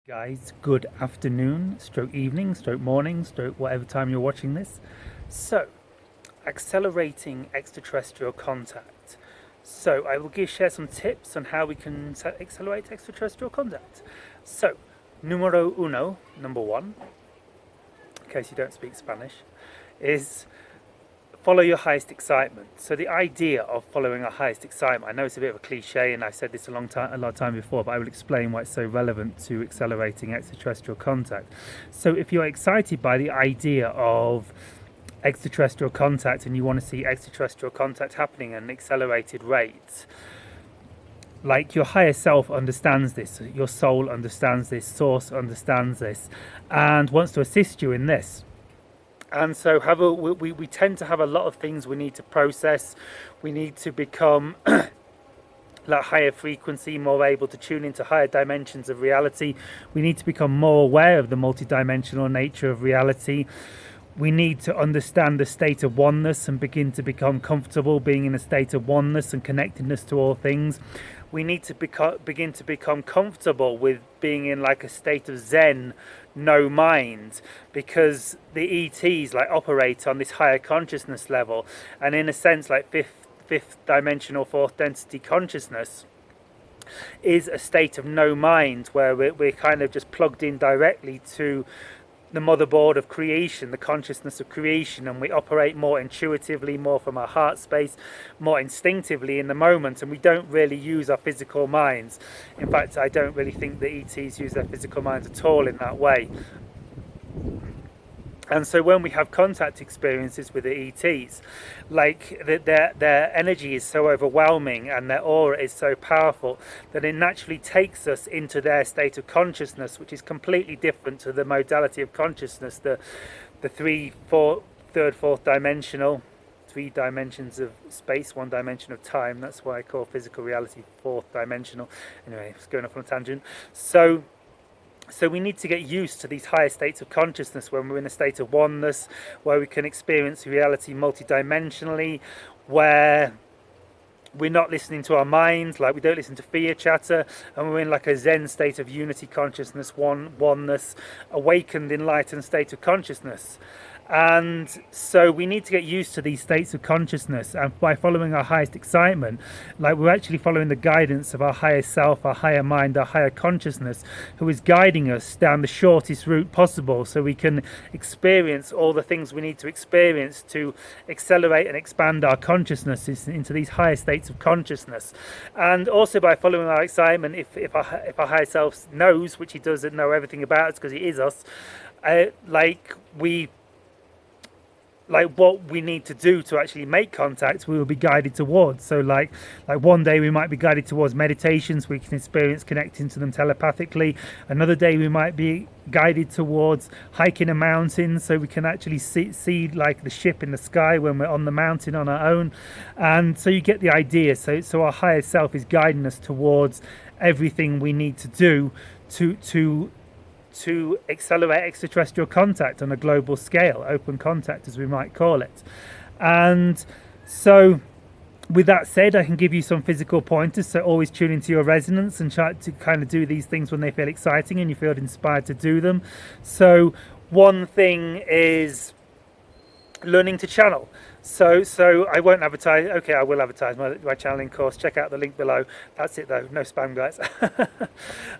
Guys, good afternoon, stroke evening, stroke morning, stroke whatever time you're watching this. So, accelerating extraterrestrial contact. So, I will share some tips on how we can accelerate extraterrestrial contact. So, numero uno, number one, in case you don't speak Spanish, is follow your highest excitement. So the idea of following our highest excitement, I know it's a bit of a cliche, and I've said this a lot of time before, but I will explain why it's so relevant to accelerating extraterrestrial contact. So if you're excited by the idea of extraterrestrial contact and you want to see extraterrestrial contact happening at an accelerated rate, like your higher self understands this, your soul understands this, source understands this, and wants to assist you in this. And so we tend to have a lot of things we need to process. We need to become like higher frequency, more able to tune into higher dimensions of reality. We need to become more aware of the multidimensional nature of reality. We need to understand the state of oneness and begin to become comfortable being in a state of oneness and connectedness to all things. We need to begin to become comfortable with being in like a state of Zen, no mind, because the ETs like operate on this higher consciousness level, and in a sense like fifth dimensional, fourth density consciousness is a state of no mind where we're kind of just plugged in directly to the motherboard of creation, the consciousness of creation, and we operate more intuitively, more from our heart space, more instinctively in the moment, and we don't really use our physical minds. In fact, I don't really think the ETs use their physical minds at all in that way. And so when we have contact experiences with the ETs, like their energy is so overwhelming and their aura is so powerful that it naturally takes us into their state of consciousness, which is completely different to the modality of consciousness, the third, fourth dimensional, 3 dimensions of space, 1 dimension of time. That's why I call physical reality fourth dimensional. Anyway, it's going off on a tangent. So we need to get used to these higher states of consciousness when we're in a state of oneness, where we can experience reality multidimensionally, where we're not listening to our minds, like we don't listen to fear chatter, and we're in like a Zen state of unity consciousness, oneness, awakened, enlightened state of consciousness. And so we need to get used to these states of consciousness, and by following our highest excitement, like we're actually following the guidance of our higher self, our higher mind, our higher consciousness, who is guiding us down the shortest route possible so we can experience all the things we need to experience to accelerate and expand our consciousness into these higher states of consciousness. And also by following our excitement, if our higher self knows, which he doesn't know everything about us because he is us, what we need to do to actually make contact, we will be guided towards. So like one day we might be guided towards meditations, we can experience connecting to them telepathically. Another day we might be guided towards hiking a mountain, so we can actually see like the ship in the sky when we're on the mountain on our own. And so you get the idea. So our higher self is guiding us towards everything we need to do to accelerate extraterrestrial contact on a global scale, open contact as we might call it. And so with that said, I can give you some physical pointers. So always tune into your resonance and try to kind of do these things when they feel exciting and you feel inspired to do them. So one thing is learning to channel. So I won't advertise. Okay, I will advertise my channeling course. Check out the link below. That's it though. No spam, guys.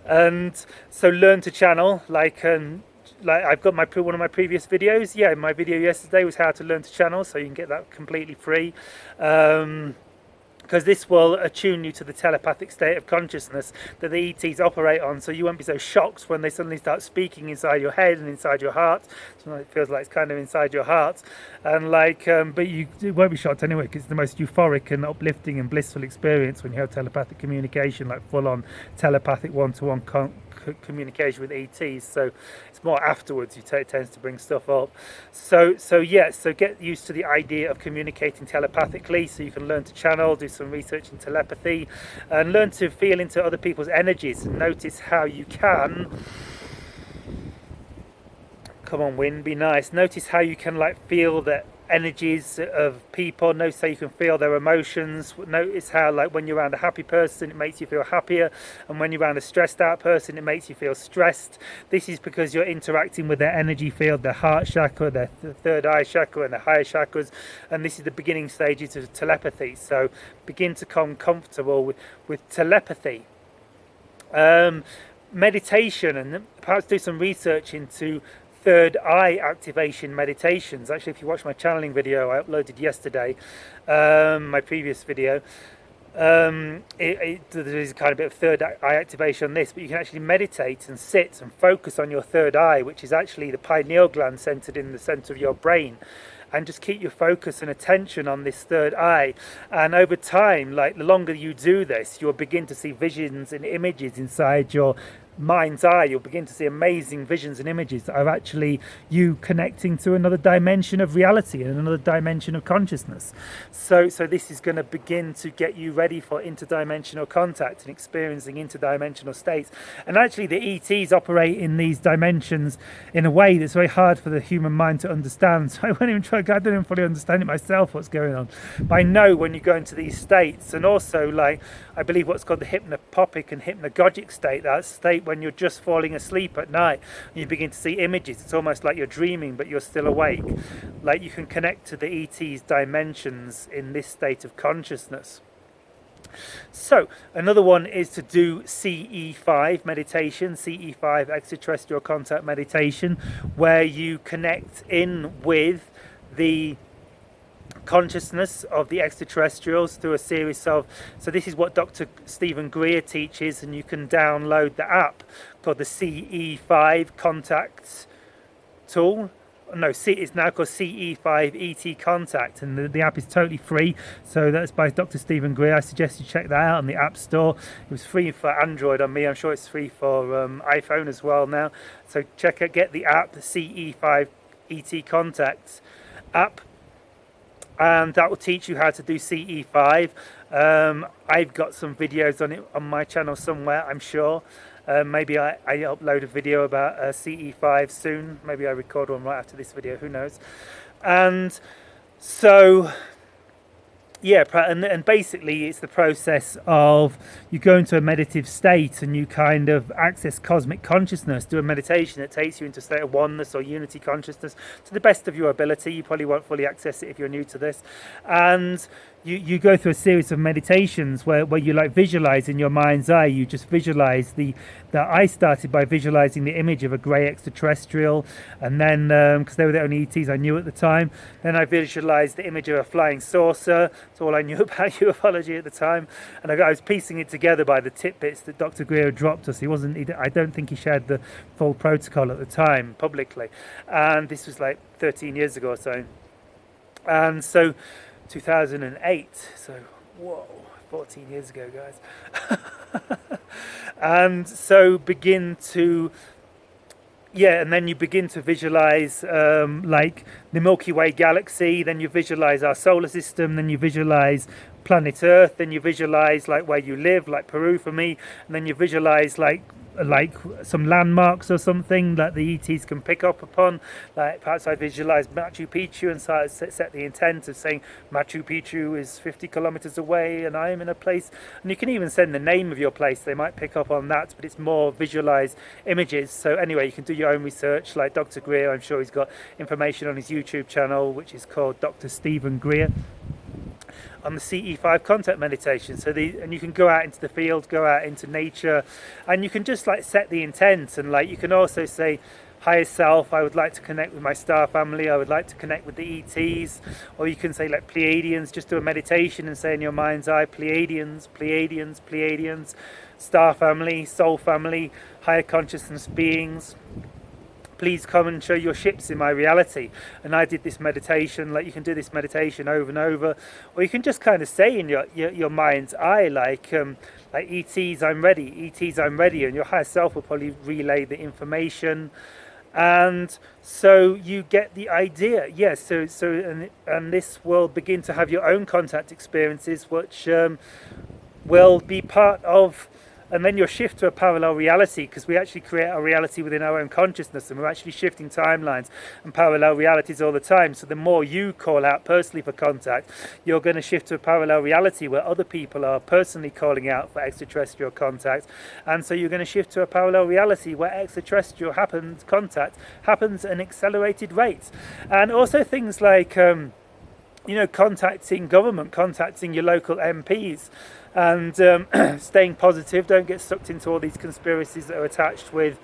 And so learn to channel. Like I've got one of my previous videos. Yeah, my video yesterday was how to learn to channel. So you can get that completely free. Because this will attune you to the telepathic state of consciousness that the ETs operate on, so you won't be so shocked when they suddenly start speaking inside your head and inside your heart. So it feels like it's kind of inside your heart, and but you won't be shocked anyway, because it's the most euphoric and uplifting and blissful experience when you have telepathic communication, like full-on telepathic one-to-one communication with ETs. So it's more afterwards it tends to bring stuff up. So get used to the idea of communicating telepathically, so you can learn to channel, do some research in telepathy, and learn to feel into other people's energies and notice how you can, come on wind, be nice, notice how you can like feel that energies of people. Notice how you can feel their emotions. Notice how, like, when you're around a happy person, it makes you feel happier, and when you're around a stressed out person, it makes you feel stressed. This is because you're interacting with their energy field, their heart chakra, their third eye chakra, and their higher chakras. And this is the beginning stages of telepathy. So begin to become comfortable with telepathy. Meditation, and perhaps do some research into third eye activation meditations. Actually, if you watch my channeling video I uploaded yesterday, my previous video, there is a kind of bit of third eye activation on this, but you can actually meditate and sit and focus on your third eye, which is actually the pineal gland centered in the center of your brain, and just keep your focus and attention on this third eye. And over time, like, the longer you do this, you'll begin to see visions and images inside your mind's eye. You'll begin to see amazing visions and images that are actually you connecting to another dimension of reality and another dimension of consciousness. So this is going to begin to get you ready for interdimensional contact and experiencing interdimensional states. And actually the ETs operate in these dimensions in a way that's very hard for the human mind to understand. So I won't even try, I don't even fully understand it myself, what's going on. But I know when you go into these states, and also, like, I believe what's called the hypnopopic and hypnagogic state, that state when you're just falling asleep at night and you begin to see images. It's almost like you're dreaming but you're still awake. Like, you can connect to the ET's dimensions in this state of consciousness. So another one is to do CE5 meditation, CE5 extraterrestrial contact meditation, where you connect in with the consciousness of the extraterrestrials through a series of, so this is what Dr. Stephen Greer teaches, and you can download the app called the CE5 Contacts tool. No, it's now called CE5 ET Contact, and the app is totally free. So that's by Dr. Stephen Greer. I suggest you check that out on the App Store. It was free for Android on me. I'm sure it's free for iPhone as well now. So check it, get the app, the CE5 ET Contacts app, and that will teach you how to do CE5. I've got some videos on it on my channel somewhere, I'm sure. Maybe I upload a video about CE5 soon. Maybe I record one right after this video, who knows. And so, yeah, and basically it's the process of you go into a meditative state and you kind of access cosmic consciousness, do a meditation that takes you into a state of oneness or unity consciousness to the best of your ability. You probably won't fully access it if you're new to this. And you go through a series of meditations where you, like, visualize in your mind's eye. You just visualize I started by visualizing the image of a grey extraterrestrial, and then because they were the only ETs I knew at the time, then I visualized the image of a flying saucer. That's all I knew about ufology at the time, and I was piecing it together by the tidbits that Dr. Greer dropped us. I don't think he shared the full protocol at the time publicly, and this was like 13 years ago or so. And so 2008, so whoa, 14 years ago, guys. And so and then you begin to visualize like the Milky Way galaxy, then you visualize our solar system, then you visualize planet Earth, then you visualize like where you live, like Peru for me, and then you visualize like some landmarks or something that the ETs can pick up upon. Like, perhaps I visualize Machu Picchu and set the intent of saying Machu Picchu is 50 kilometers away and I am in a place, and you can even send the name of your place. They might pick up on that, but it's more visualized images. So anyway, you can do your own research. Like Dr. Greer, I'm sure he's got information on his YouTube channel, which is called Dr. Stephen Greer, on the CE5 contact meditation. And you can go out into the field, go out into nature, and you can just like set the intent. And like, you can also say, higher self, I would like to connect with my star family, I would like to connect with the ETs. Or you can say like Pleiadians, just do a meditation and say in your mind's eye, Pleiadians, Pleiadians, Pleiadians, star family, soul family, higher consciousness beings, please come and show your ships in my reality. And I did this meditation. Like, you can do this meditation over and over, or you can just kind of say in your mind's eye, like ETs, I'm ready, ETs, I'm ready, and your higher self will probably relay the information. And so you get the idea. Yes, and this will begin to have your own contact experiences, which will be part of and then you'll shift to a parallel reality, because we actually create our reality within our own consciousness, and we're actually shifting timelines and parallel realities all the time. So the more you call out personally for contact, you're going to shift to a parallel reality where other people are personally calling out for extraterrestrial contact, and so you're going to shift to a parallel reality where extraterrestrial contact happens at an accelerated rate. And also things like contacting government, contacting your local MPs, and staying positive. Don't get sucked into all these conspiracies that are attached with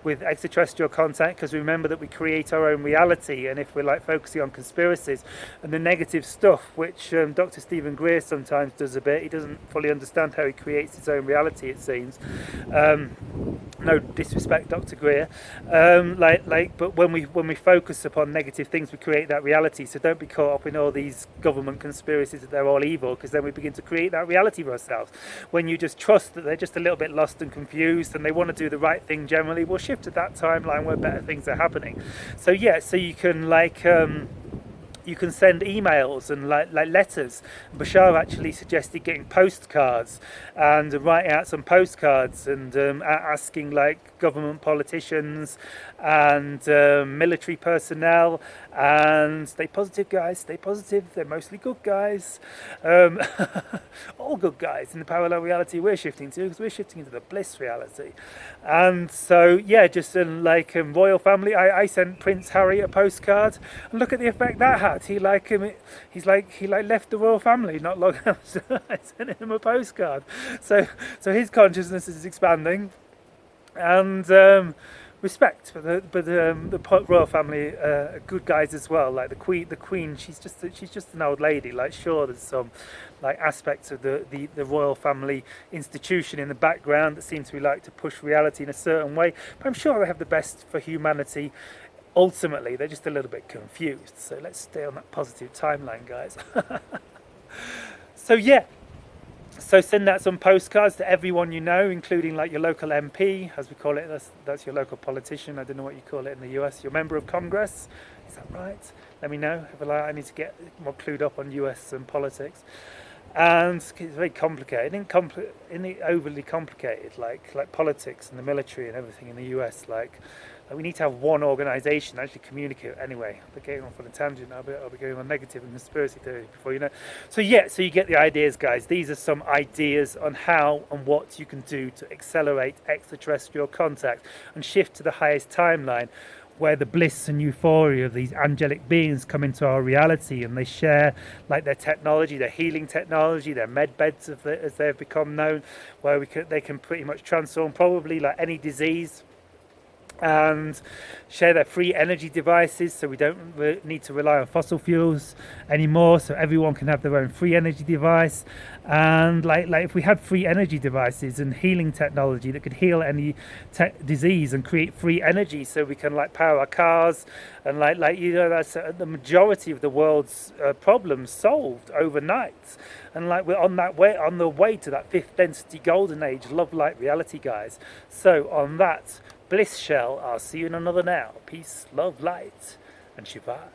extraterrestrial contact, because remember that we create our own reality, and if we're like focusing on conspiracies and the negative stuff, which Dr. Stephen Greer sometimes does a bit, he doesn't fully understand how he creates his own reality, it seems. No disrespect, Dr. Greer, but when we focus upon negative things, we create that reality. So don't be caught up in all these government conspiracies that they're all evil, because then we begin to create that reality for ourselves. When you just trust that they're just a little bit lost and confused, and they want to do the right thing generally, we'll shift to that timeline where better things are happening. So yeah, so you can you can send emails and like letters. Bashar actually suggested getting postcards and writing out some postcards and asking like government politicians and military personnel, and stay positive guys, stay positive, they're mostly good guys, all good guys in the parallel reality we're shifting to, because we're shifting into the bliss reality. And so yeah, just royal family, I sent Prince Harry a postcard, and look at the effect that had. He left the royal family not long after I sent him a postcard. So his consciousness is expanding, and respect for the royal family are good guys as well. Like the queen, she's just an old lady. Like sure, there's some like aspects of the royal family institution in the background that seem to like to push reality in a certain way, but I'm sure they have the best for humanity. Ultimately, they're just a little bit confused. So let's stay on that positive timeline, guys. So yeah. So send out some postcards to everyone you know, including like your local MP, as we call it. That's your local politician. I don't know what you call it in the US. Your member of Congress. Is that right? Let me know. I need to get more clued up on US and politics. And it's very complicated. Isn't overly complicated? Like politics and the military and everything in the US. Like we need to have one organisation actually communicate. Anyway, I'll be going off on a tangent. I'll be going on negative and conspiracy theory before you know. So yeah, so you get the ideas, guys. These are some ideas on how and what you can do to accelerate extraterrestrial contact and shift to the highest timeline, where the bliss and euphoria of these angelic beings come into our reality, and they share like their technology, their healing technology, their med beds as they've become known, where they can pretty much transform probably like any disease, and share their free energy devices, so we don't need to rely on fossil fuels anymore, so everyone can have their own free energy device. And like if we had free energy devices and healing technology that could heal any disease and create free energy, so we can like power our cars, and that's the majority of the world's problems solved overnight. And like we're on the way to that fifth density golden age love light reality, guys. So on that bliss shell, I'll see you in another now. Peace, love, light, and Shivai.